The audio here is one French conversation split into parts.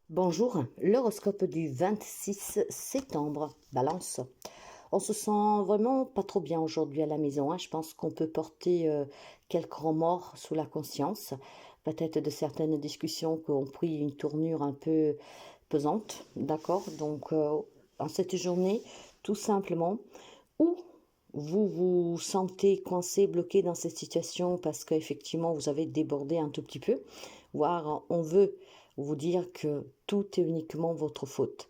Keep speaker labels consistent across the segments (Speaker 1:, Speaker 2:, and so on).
Speaker 1: Bonjour, l'horoscope du 26 septembre, Balance. On se sent vraiment pas trop bien aujourd'hui à la maison, hein. Je pense qu'on peut porter quelques remords sous la conscience, peut-être de certaines discussions qui ont pris une tournure un peu pesante, d'accord? Donc, en cette journée, tout simplement, ou vous vous sentez coincé, bloqué dans cette situation parce qu'effectivement vous avez débordé un tout petit peu, voire on veut vous dire que tout est uniquement votre faute.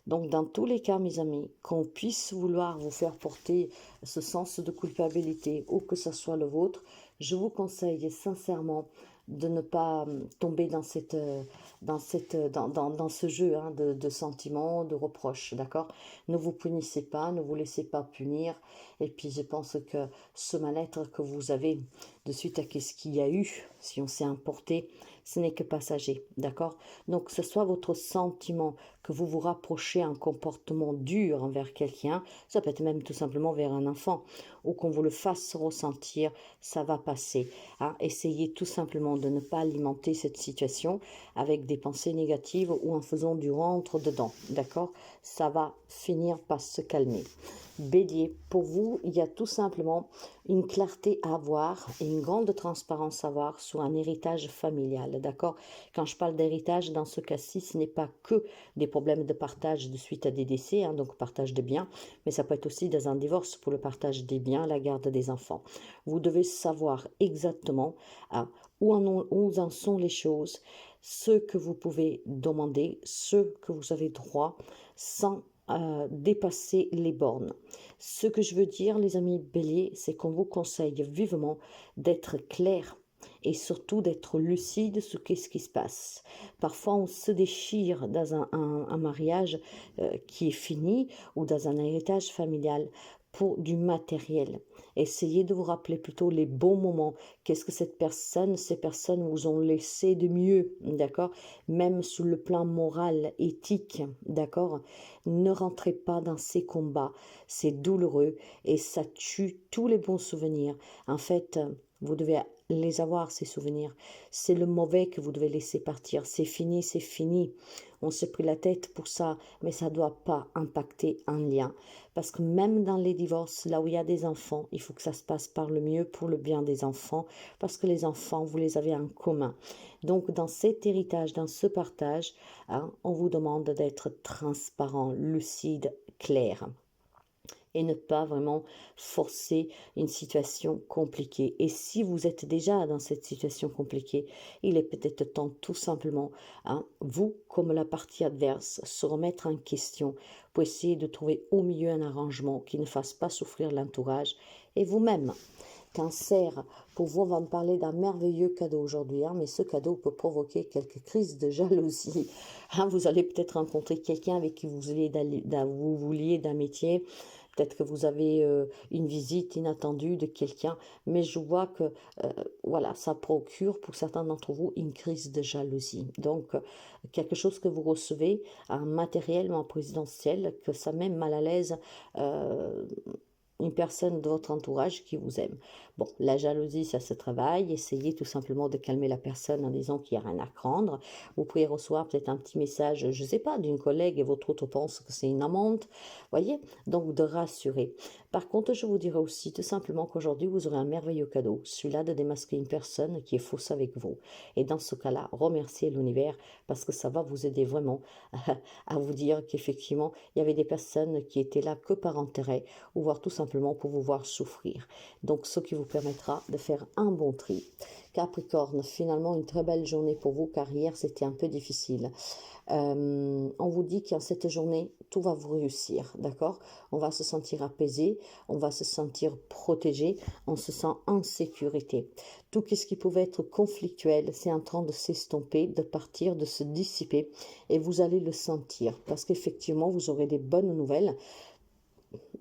Speaker 1: Donc dans tous les cas, mes amis, qu'on puisse vouloir vous faire porter ce sens de culpabilité ou que ce soit le vôtre, je vous conseille sincèrement de ne pas tomber dans ce jeu, hein, de sentiments, de reproches, d'accord? Ne vous punissez pas, ne vous laissez pas punir. Et puis je pense que ce mal-être que vous avez de suite à ce qu'il y a eu, si on s'est importé, ce n'est que passager, d'accord? Donc que ce soit votre sentiment, que vous vous rapprochez un comportement dur envers quelqu'un, ça peut être même tout simplement vers un enfant, ou qu'on vous le fasse ressentir, ça va passer, hein. Essayez tout simplement de ne pas alimenter cette situation avec des pensées négatives ou en faisant du rentre-dedans, d'accord? Ça va finir par se calmer. Bélier, pour vous, il y a tout simplement une clarté à avoir et une grande transparence à avoir sur un héritage familial, d'accord? Quand je parle d'héritage, dans ce cas-ci, ce n'est pas que des problèmes de partage de suite à des décès, hein, donc partage de biens, mais ça peut être aussi dans un divorce pour le partage des biens, la garde des enfants. Vous devez savoir exactement où en sont les choses, ce que vous pouvez demander, ce que vous avez droit, sans dépasser les bornes. Ce que je veux dire, les amis béliers, c'est qu'on vous conseille vivement d'être clair et surtout d'être lucide sur qu'est-ce qui se passe. Parfois, on se déchire dans un mariage qui est fini ou dans un héritage familial pour du matériel. Essayez de vous rappeler plutôt les bons moments. Qu'est-ce que ces personnes vous ont laissé de mieux, d'accord? Même sous le plan moral, éthique, d'accord? Ne rentrez pas dans ces combats. C'est douloureux et ça tue tous les bons souvenirs. En fait, vous devez les avoir, ces souvenirs. C'est le mauvais que vous devez laisser partir. C'est fini, c'est fini. On s'est pris la tête pour ça, mais ça ne doit pas impacter un lien. Parce que même dans les divorces, là où il y a des enfants, il faut que ça se passe par le mieux pour le bien des enfants, parce que les enfants, vous les avez en commun. Donc, dans cet héritage, dans ce partage, hein, on vous demande d'être transparent, lucide, clair et ne pas vraiment forcer une situation compliquée. Et si vous êtes déjà dans cette situation compliquée, il est peut-être temps tout simplement, hein, vous comme la partie adverse, se remettre en question pour essayer de trouver au milieu un arrangement qui ne fasse pas souffrir l'entourage et vous-même. Cancer, pour vous, on va me parler d'un merveilleux cadeau aujourd'hui, hein, mais ce cadeau peut provoquer quelques crises de jalousie. Hein, vous allez peut-être rencontrer quelqu'un avec qui vous vouliez d'un métier. Peut-être que vous avez une visite inattendue de quelqu'un, mais je vois que voilà, ça procure pour certains d'entre vous une crise de jalousie. Donc, quelque chose que vous recevez, un matériel ou un présidentiel, que ça met mal à l'aise une personne de votre entourage qui vous aime. Bon, la jalousie, ça se travaille. Essayez tout simplement de calmer la personne en disant qu'il n'y a rien à craindre. Vous pouvez recevoir peut-être un petit message, je ne sais pas, d'une collègue et votre autre pense que c'est une amante. Voyez? Donc, de rassurer. Par contre, je vous dirais aussi tout simplement qu'aujourd'hui, vous aurez un merveilleux cadeau, celui-là de démasquer une personne qui est fausse avec vous. Et dans ce cas-là, remerciez l'univers parce que ça va vous aider vraiment à vous dire qu'effectivement, il y avait des personnes qui étaient là que par intérêt ou voire tout simplement pour vous voir souffrir. Donc, ce qui vous permettra de faire un bon tri. Capricorne, finalement, une très belle journée pour vous car hier, c'était un peu difficile. On vous dit qu'en cette journée, tout va vous réussir, d'accord? On va se sentir apaisé, on va se sentir protégé, on se sent en sécurité. Tout ce qui pouvait être conflictuel, c'est en train de s'estomper, de partir, de se dissiper et vous allez le sentir parce qu'effectivement, vous aurez des bonnes nouvelles.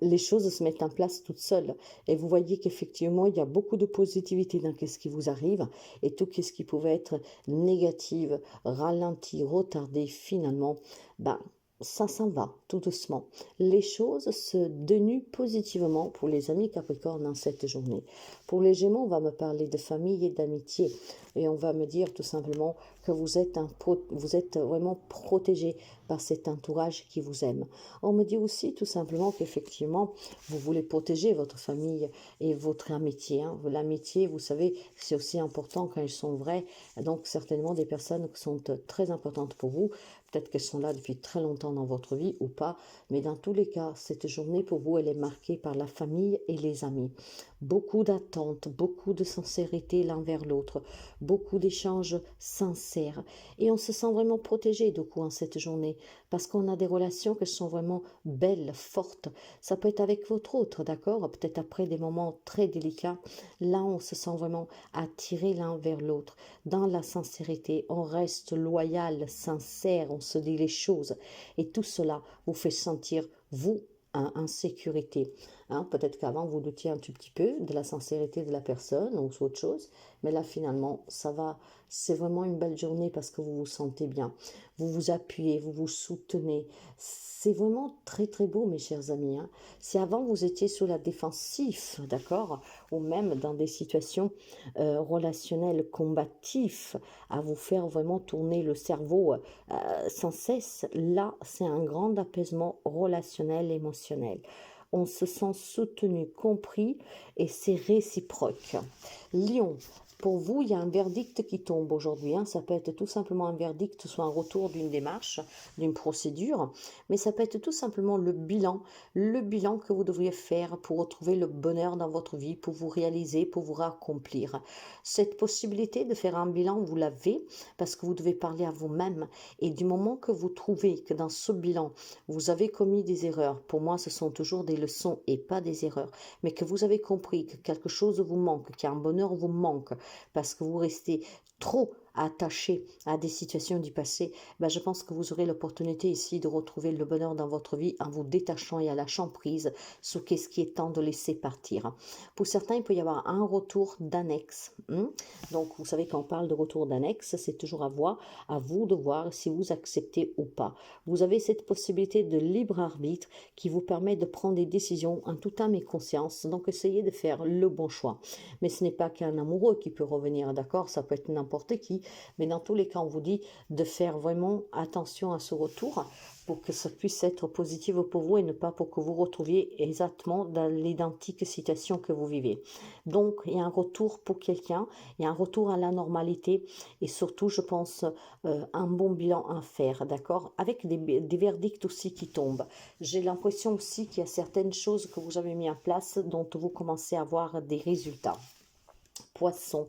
Speaker 1: Les choses se mettent en place toutes seules. Et vous voyez qu'effectivement, il y a beaucoup de positivité dans ce qui vous arrive. Et tout ce qui pouvait être négatif, ralenti, retardé, finalement, ben, ça s'en va tout doucement. Les choses se dénudent positivement pour les amis Capricorne dans cette journée. Pour les Gémeaux, on va me parler de famille et d'amitié. Et on va me dire tout simplement que vous êtes vraiment protégé par cet entourage qui vous aime. On me dit aussi tout simplement qu'effectivement, vous voulez protéger votre famille et votre amitié. Hein. L'amitié, vous savez, c'est aussi important quand elles sont vraies. Donc, certainement des personnes qui sont très importantes pour vous. Peut-être qu'elles sont là depuis très longtemps dans votre vie ou pas. Mais dans tous les cas, cette journée pour vous, elle est marquée par la famille et les amis. Beaucoup d'attentes, beaucoup de sincérité l'un vers l'autre, beaucoup d'échanges sincères. Et on se sent vraiment protégé du coup en cette journée parce qu'on a des relations qui sont vraiment belles, fortes. Ça peut être avec votre autre, d'accord? Peut-être après des moments très délicats. Là, on se sent vraiment attiré l'un vers l'autre. Dans la sincérité, on reste loyal, sincère, on se dit les choses. Et tout cela vous fait sentir, vous, en sécurité. Hein, peut-être qu'avant, vous doutiez un tout petit peu de la sincérité de la personne ou autre chose, mais là, finalement, ça va. C'est vraiment une belle journée parce que vous vous sentez bien. Vous vous appuyez, vous vous soutenez. C'est vraiment très, très beau, mes chers amis. Hein. Si avant, vous étiez sur la défensive, d'accord, ou même dans des situations relationnelles combatives, à vous faire vraiment tourner le cerveau sans cesse, là, c'est un grand apaisement relationnel, émotionnel. On se sent soutenu, compris et c'est réciproque. Lion, pour vous, il y a un verdict qui tombe aujourd'hui. Hein. Ça peut être tout simplement un verdict, soit un retour d'une démarche, d'une procédure, mais ça peut être tout simplement le bilan que vous devriez faire pour retrouver le bonheur dans votre vie, pour vous réaliser, pour vous accomplir. Cette possibilité de faire un bilan, vous l'avez parce que vous devez parler à vous-même. Et du moment que vous trouvez que dans ce bilan, vous avez commis des erreurs, pour moi, ce sont toujours des leçons et pas des erreurs, mais que vous avez compris que quelque chose vous manque, qu'un bonheur vous manque, parce que vous restez trop attaché à des situations du passé, ben je pense que vous aurez l'opportunité ici de retrouver le bonheur dans votre vie en vous détachant et à lâchant prise sur qu'est-ce qui est temps de laisser partir. Pour certains, il peut y avoir un retour d'annexe. Donc, vous savez, quand on parle de retour d'annexe, c'est toujours à vous de voir si vous acceptez ou pas. Vous avez cette possibilité de libre arbitre qui vous permet de prendre des décisions en toute âme et conscience. Donc, essayez de faire le bon choix. Mais ce n'est pas qu'un amoureux qui peut revenir, d'accord? Ça peut être n'importe qui. Mais dans tous les cas, on vous dit de faire vraiment attention à ce retour pour que ça puisse être positif pour vous et ne pas pour que vous retrouviez exactement dans l'identique situation que vous vivez. Donc, il y a un retour pour quelqu'un, il y a un retour à la normalité et surtout, je pense, un bon bilan à faire, d'accord? Avec des verdicts aussi qui tombent. J'ai l'impression aussi qu'il y a certaines choses que vous avez mis en place dont vous commencez à voir des résultats. Poisson.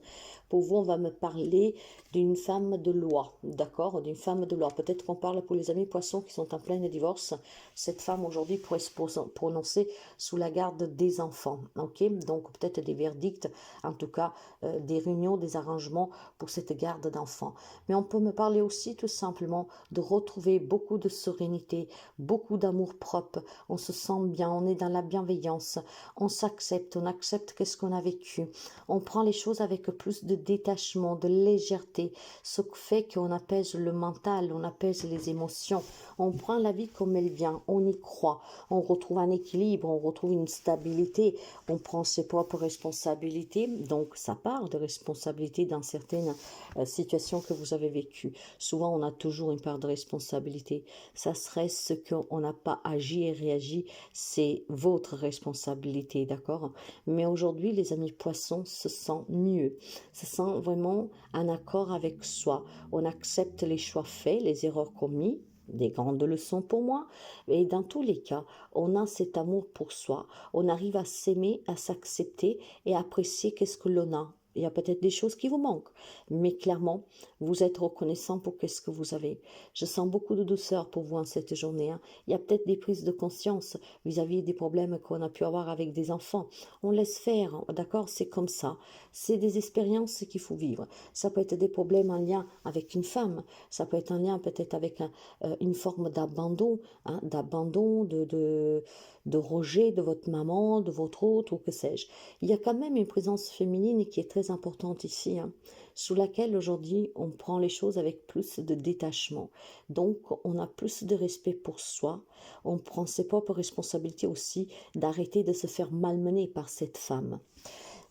Speaker 1: Pour vous, on va me parler d'une femme de loi, d'accord? D'une femme de loi. Peut-être qu'on parle pour les amis poissons qui sont en plein divorce. Cette femme aujourd'hui pourrait se prononcer sous la garde des enfants, ok? Donc peut-être des verdicts, en tout cas des réunions, des arrangements pour cette garde d'enfants. Mais on peut me parler aussi tout simplement de retrouver beaucoup de sérénité, beaucoup d'amour propre. On se sent bien, on est dans la bienveillance, on s'accepte, on accepte qu'est-ce qu'on a vécu. On prend les choses avec plus de détachement, de légèreté, ce qui fait qu'on apaise le mental, on apaise les émotions, on prend la vie comme elle vient, on y croit, on retrouve un équilibre, on retrouve une stabilité, on prend ses propres responsabilités, donc ça part de responsabilité dans certaines situations que vous avez vécues. Souvent, on a toujours une part de responsabilité. Ça serait ce qu'on n'a pas agi et réagi, c'est votre responsabilité, d'accord? Mais aujourd'hui, les amis poissons se sentent mieux, se sentent vraiment en accord avec soi. On accepte les choix faits, les erreurs commises, des grandes leçons pour moi, et dans tous les cas, on a cet amour pour soi, on arrive à s'aimer, à s'accepter et à apprécier qu'est-ce que l'on a. Il y a peut-être des choses qui vous manquent, mais clairement, vous êtes reconnaissant pour qu'est-ce que vous avez. Je sens beaucoup de douceur pour vous en cette journée. Hein. Il y a peut-être des prises de conscience vis-à-vis des problèmes qu'on a pu avoir avec des enfants. On laisse faire, d'accord? C'est comme ça. C'est des expériences qu'il faut vivre. Ça peut être des problèmes en lien avec une femme. Ça peut être en lien peut-être avec une forme d'abandon, hein, de rejet de votre maman, de votre autre, ou que sais-je. Il y a quand même une présence féminine qui est très importante ici, hein, sous laquelle aujourd'hui on prend les choses avec plus de détachement. Donc on a plus de respect pour soi, on prend ses propres responsabilités aussi d'arrêter de se faire malmener par cette femme.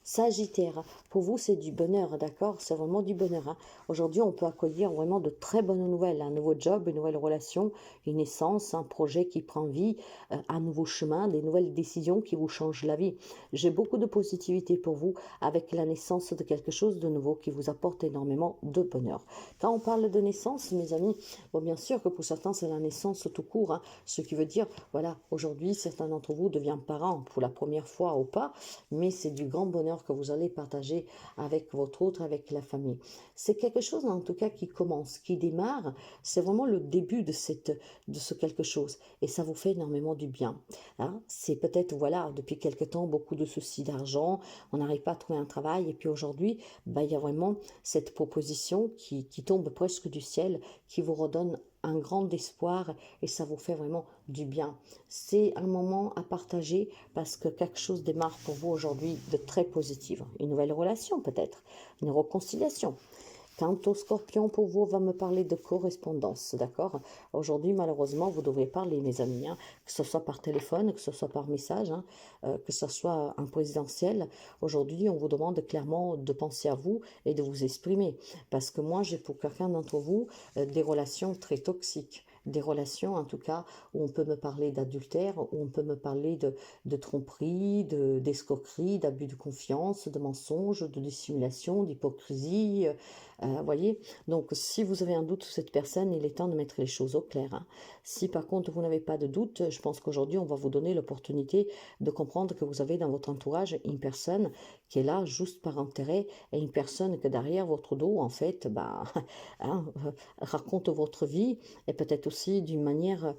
Speaker 1: Sagittaire, pour vous c'est du bonheur, d'accord? C'est vraiment du bonheur, hein. Aujourd'hui on peut accueillir vraiment de très bonnes nouvelles, un nouveau job, une nouvelle relation, une naissance, un projet qui prend vie, un nouveau chemin, des nouvelles décisions qui vous changent la vie. J'ai beaucoup de positivité pour vous avec la naissance de quelque chose de nouveau qui vous apporte énormément de bonheur. Quand on parle de naissance, mes amis, bon bien sûr que pour certains c'est la naissance tout court, hein, ce qui veut dire, voilà, aujourd'hui certains d'entre vous deviennent parents pour la première fois ou pas, mais c'est du grand bonheur que vous allez partager avec votre autre, avec la famille. C'est quelque chose en tout cas qui commence, qui démarre, c'est vraiment le début de ce quelque chose et ça vous fait énormément du bien, hein. C'est peut-être, voilà, depuis quelque temps beaucoup de soucis d'argent, on n'arrive pas à trouver un travail et puis aujourd'hui, il y a vraiment cette proposition qui tombe presque du ciel, qui vous redonne un grand espoir et ça vous fait vraiment du bien. C'est un moment à partager parce que quelque chose démarre pour vous aujourd'hui de très positif. Une nouvelle relation peut-être, une réconciliation. Quant au scorpion, pour vous, on va me parler de correspondance, d'accord? Aujourd'hui, malheureusement, vous devrez parler, mes amis, hein, que ce soit par téléphone, que ce soit par message, hein, que ce soit en présentiel. Aujourd'hui, on vous demande clairement de penser à vous et de vous exprimer. Parce que moi, j'ai pour quelqu'un d'entre vous des relations très toxiques. Des relations, en tout cas, où on peut me parler d'adultère, où on peut me parler de tromperie, d'escroquerie, d'abus de confiance, de mensonges, de dissimulation, d'hypocrisie. Voyez, donc si vous avez un doute sur cette personne, il est temps de mettre les choses au clair, hein. Si par contre vous n'avez pas de doute, je pense qu'aujourd'hui on va vous donner l'opportunité de comprendre que vous avez dans votre entourage une personne qui est là juste par intérêt et une personne que derrière votre dos, en fait, hein, raconte votre vie et peut-être aussi d'une manière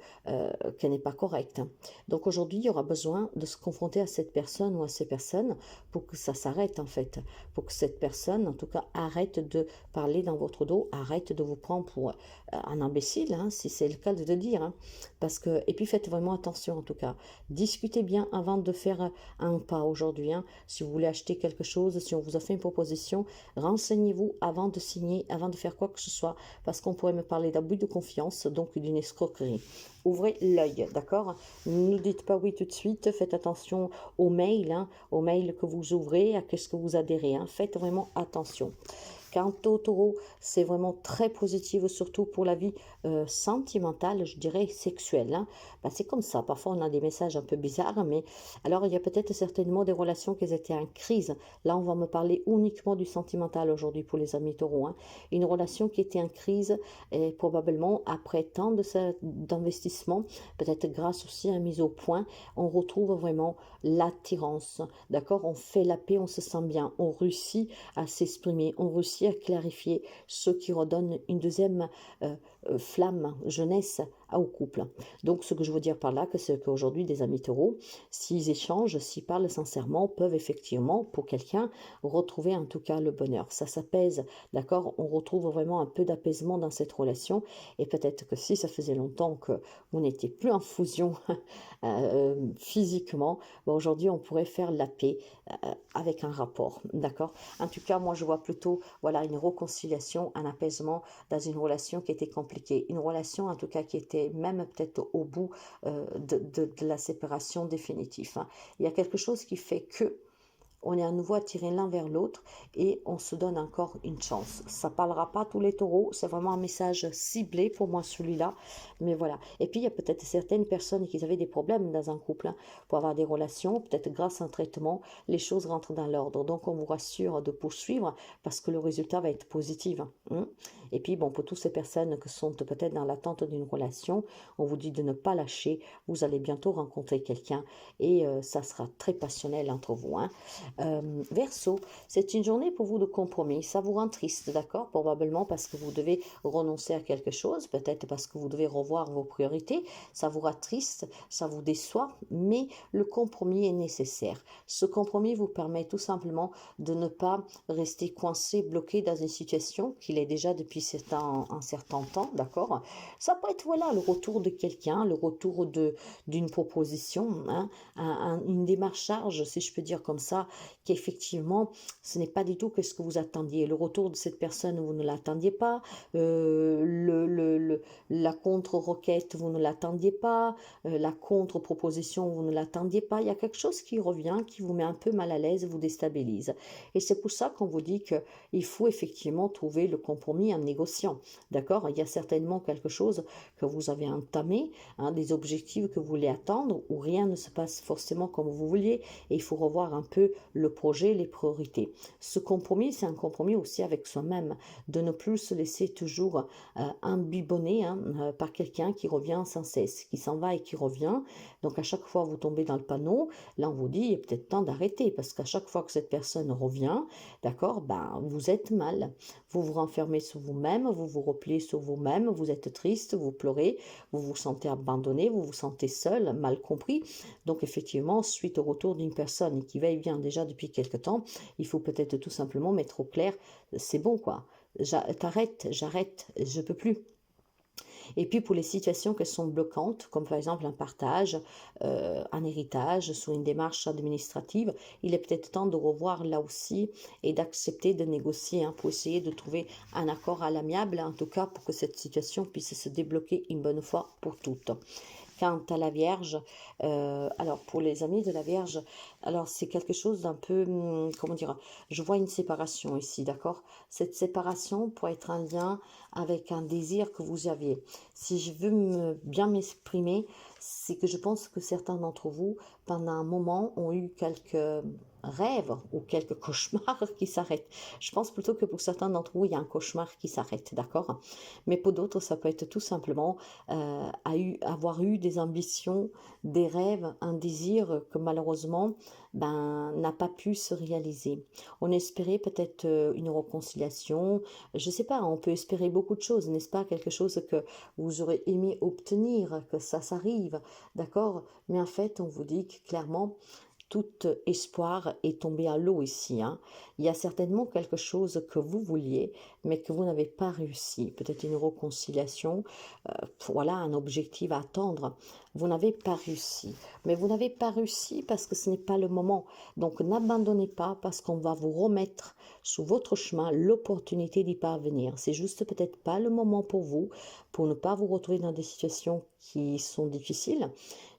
Speaker 1: qui n'est pas correcte, hein. Donc aujourd'hui, il y aura besoin de se confronter à cette personne ou à ces personnes pour que ça s'arrête, en fait, pour que cette personne, en tout cas, arrête de parler dans votre dos, arrête de vous prendre pour un imbécile, hein, si c'est le cas de le dire, hein. Parce que, et puis faites vraiment attention en tout cas, discutez bien avant de faire un pas aujourd'hui, hein. Si vous voulez acheter quelque chose, si on vous a fait une proposition, renseignez-vous avant de signer, avant de faire quoi que ce soit, parce qu'on pourrait me parler d'abus de confiance, donc d'une escroquerie. Ouvrez l'œil, d'accord? Ne dites pas oui tout de suite, faites attention aux mails que vous ouvrez, à ce que vous adhérez, hein. Faites vraiment attention. Quant au taureau, c'est vraiment très positif, surtout pour la vie sentimentale, je dirais sexuelle, hein. C'est comme ça, parfois on a des messages un peu bizarres, mais alors il y a peut-être certainement des relations qui étaient en crise. Là, on va me parler uniquement du sentimental aujourd'hui pour les amis taureaux, hein. Une relation qui était en crise et probablement après tant d'investissement, peut-être grâce aussi à une mise au point, on retrouve vraiment l'attirance, d'accord? On fait la paix, on se sent bien, on réussit à s'exprimer, on réussit à clarifier, ce qui redonne une deuxième flamme, jeunesse au couple. Donc ce que je veux dire par là, c'est qu'aujourd'hui des amis taureaux, s'ils échangent, s'ils parlent sincèrement, peuvent effectivement pour quelqu'un retrouver en tout cas le bonheur. Ça s'apaise, d'accord? On retrouve vraiment un peu d'apaisement dans cette relation et peut-être que si ça faisait longtemps que vous n'étiez plus en fusion physiquement, aujourd'hui on pourrait faire la paix avec un rapport, d'accord? En tout cas, moi je vois plutôt, voilà, une réconciliation, un apaisement dans une relation qui était compliquée, une relation en tout cas qui était même peut-être au bout de la séparation définitive, hein. Il y a quelque chose qui fait que on est à nouveau attiré l'un vers l'autre et on se donne encore une chance. Ça parlera pas à tous les taureaux, c'est vraiment un message ciblé pour moi celui-là, mais voilà. Et puis il y a peut-être certaines personnes qui avaient des problèmes dans un couple, hein, pour avoir des relations, peut-être grâce à un traitement, les choses rentrent dans l'ordre. Donc on vous rassure de poursuivre parce que le résultat va être positif, hein. Et puis bon, pour toutes ces personnes qui sont peut-être dans l'attente d'une relation, on vous dit de ne pas lâcher, vous allez bientôt rencontrer quelqu'un et ça sera très passionnel entre vous, hein. Verseau, c'est une journée pour vous de compromis. Ça vous rend triste, d'accord? Probablement parce que vous devez renoncer à quelque chose, peut-être parce que vous devez revoir vos priorités. Ça vous rend triste, ça vous déçoit, mais le compromis est nécessaire. Ce compromis vous permet tout simplement de ne pas rester coincé, bloqué dans une situation qu'il est déjà depuis un certain temps, d'accord? Ça peut être, voilà, le retour de quelqu'un, le retour d'une proposition, hein, une démarche, si je peux dire comme ça, qu'effectivement, ce n'est pas du tout que ce que vous attendiez. Le retour de cette personne, vous ne l'attendiez pas. La contre-requête, vous ne l'attendiez pas. La contre-proposition, vous ne l'attendiez pas. Il y a quelque chose qui revient, qui vous met un peu mal à l'aise, vous déstabilise. Et c'est pour ça qu'on vous dit qu'il faut effectivement trouver le compromis en négociant. D'accord? Il y a certainement quelque chose que vous avez entamé, hein, des objectifs que vous voulez atteindre, où rien ne se passe forcément comme vous vouliez, et il faut revoir un peu le projet, les priorités. Ce compromis, c'est un compromis aussi avec soi-même, de ne plus se laisser toujours imbibonner par quelqu'un qui revient sans cesse, qui s'en va et qui revient. Donc à chaque fois vous tombez dans le panneau, là on vous dit il est peut-être temps d'arrêter, parce qu'à chaque fois que cette personne revient, d'accord, ben, vous êtes mal, vous vous renfermez sur vous-même, vous vous repliez sur vous-même, vous êtes triste, vous pleurez, vous vous sentez abandonné, vous vous sentez seul, mal compris. Donc effectivement, suite au retour d'une personne qui va et vient déjà depuis quelque temps, il faut peut-être tout simplement mettre au clair, c'est bon quoi, t'arrêtes, j'arrête, je peux plus. Et puis pour les situations qui sont bloquantes, comme par exemple un partage, un héritage, sous une démarche administrative, il est peut-être temps de revoir là aussi et d'accepter de négocier pour essayer de trouver un accord à l'amiable, en tout cas pour que cette situation puisse se débloquer une bonne fois pour toutes. Quant à la Vierge, alors pour les amis de la Vierge, alors c'est quelque chose d'un peu, comment dire, je vois une séparation ici, d'accord? Cette séparation pourrait être un lien avec un désir que vous aviez. Si je veux bien m'exprimer, c'est que je pense que certains d'entre vous, pendant un moment, ont eu quelques rêves ou quelques cauchemars qui s'arrêtent. Je pense plutôt que pour certains d'entre vous, il y a un cauchemar qui s'arrête, d'accord? Mais pour d'autres, ça peut être tout simplement avoir eu des ambitions, des rêves, un désir que malheureusement n'a pas pu se réaliser. On espérait peut-être une réconciliation, je ne sais pas, on peut espérer beaucoup de choses, n'est-ce pas? Quelque chose que vous aurez aimé obtenir, que ça s'arrive, d'accord? Mais en fait, on vous dit que clairement, tout espoir est tombé à l'eau ici. Il y a certainement quelque chose que vous vouliez, mais que vous n'avez pas réussi. Peut-être une réconciliation, voilà, un objectif à atteindre. Vous n'avez pas réussi. Mais vous n'avez pas réussi parce que ce n'est pas le moment. Donc n'abandonnez pas parce qu'on va vous remettre sur votre chemin l'opportunité d'y parvenir. C'est juste peut-être pas le moment pour vous, pour ne pas vous retrouver dans des situations qui sont difficiles.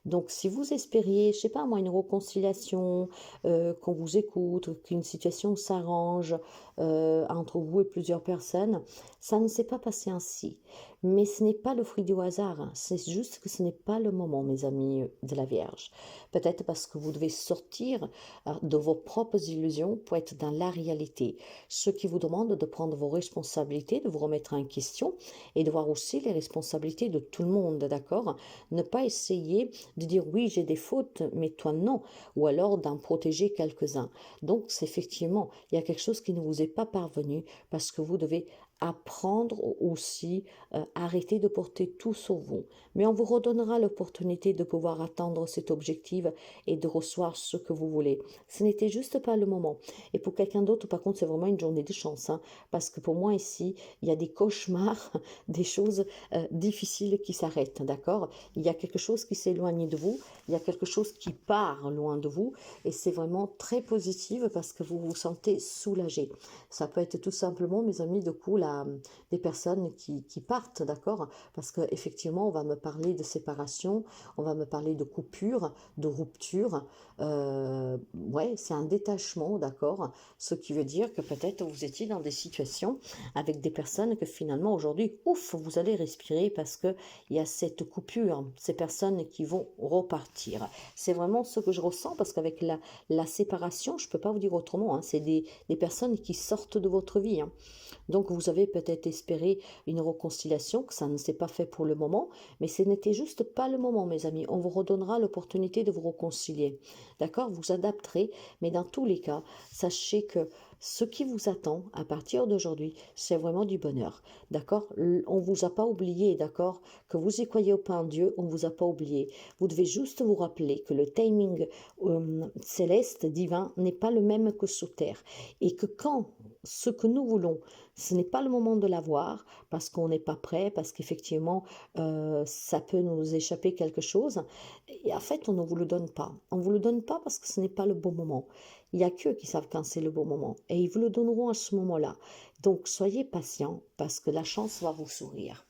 Speaker 1: Donc, si vous espériez, je sais pas moi, une réconciliation, qu'on vous écoute, qu'une situation s'arrange entre vous et plusieurs personnes, ça ne s'est pas passé ainsi. Mais ce n'est pas le fruit du hasard, c'est juste que ce n'est pas le moment, mes amis de la Vierge. Peut-être parce que vous devez sortir de vos propres illusions pour être dans la réalité. Ce qui vous demande de prendre vos responsabilités, de vous remettre en question et de voir aussi les responsabilités de tout le monde, d'accord? Ne pas essayer de dire oui, j'ai des fautes, mais toi non, ou alors d'en protéger quelques-uns. Donc, c'est effectivement, il y a quelque chose qui ne vous est pas parvenu parce que vous devez apprendre aussi, arrêter de porter tout sur vous. Mais on vous redonnera l'opportunité de pouvoir atteindre cet objectif et de recevoir ce que vous voulez. Ce n'était juste pas le moment. Et pour quelqu'un d'autre, par contre, c'est vraiment une journée de chance, parce que pour moi ici, il y a des cauchemars, des choses difficiles qui s'arrêtent, d'accord? Il y a quelque chose qui s'éloigne de vous, il y a quelque chose qui part loin de vous, et c'est vraiment très positif parce que vous vous sentez soulagé. Ça peut être tout simplement, mes amis, de coup, des personnes qui partent, d'accord? Parce qu'effectivement, on va me parler de séparation, on va me parler de coupure, de rupture. Ouais, c'est un détachement, d'accord? Ce qui veut dire que peut-être vous étiez dans des situations avec des personnes que finalement aujourd'hui, ouf, vous allez respirer parce que il y a cette coupure, ces personnes qui vont repartir. C'est vraiment ce que je ressens parce qu'avec la séparation, je peux pas vous dire autrement, c'est des personnes qui sortent de votre vie. Donc vous avez peut-être espéré une réconciliation, que ça ne s'est pas fait pour le moment, mais ce n'était juste pas le moment, mes amis. On vous redonnera l'opportunité de vous réconcilier. D'accord? Vous adapterez, mais dans tous les cas, sachez que ce qui vous attend à partir d'aujourd'hui, c'est vraiment du bonheur. D'accord? On ne vous a pas oublié, d'accord? Que vous y croyez ou pas en Dieu, on ne vous a pas oublié. Vous devez juste vous rappeler que le timing céleste, divin, n'est pas le même que sur Terre. Et que quand ce que nous voulons, ce n'est pas le moment de l'avoir parce qu'on n'est pas prêt, parce qu'effectivement, ça peut nous échapper quelque chose. Et en fait, on ne vous le donne pas. On ne vous le donne pas parce que ce n'est pas le bon moment. Il n'y a qu'eux qui savent quand c'est le bon moment et ils vous le donneront à ce moment-là. Donc, soyez patient parce que la chance va vous sourire.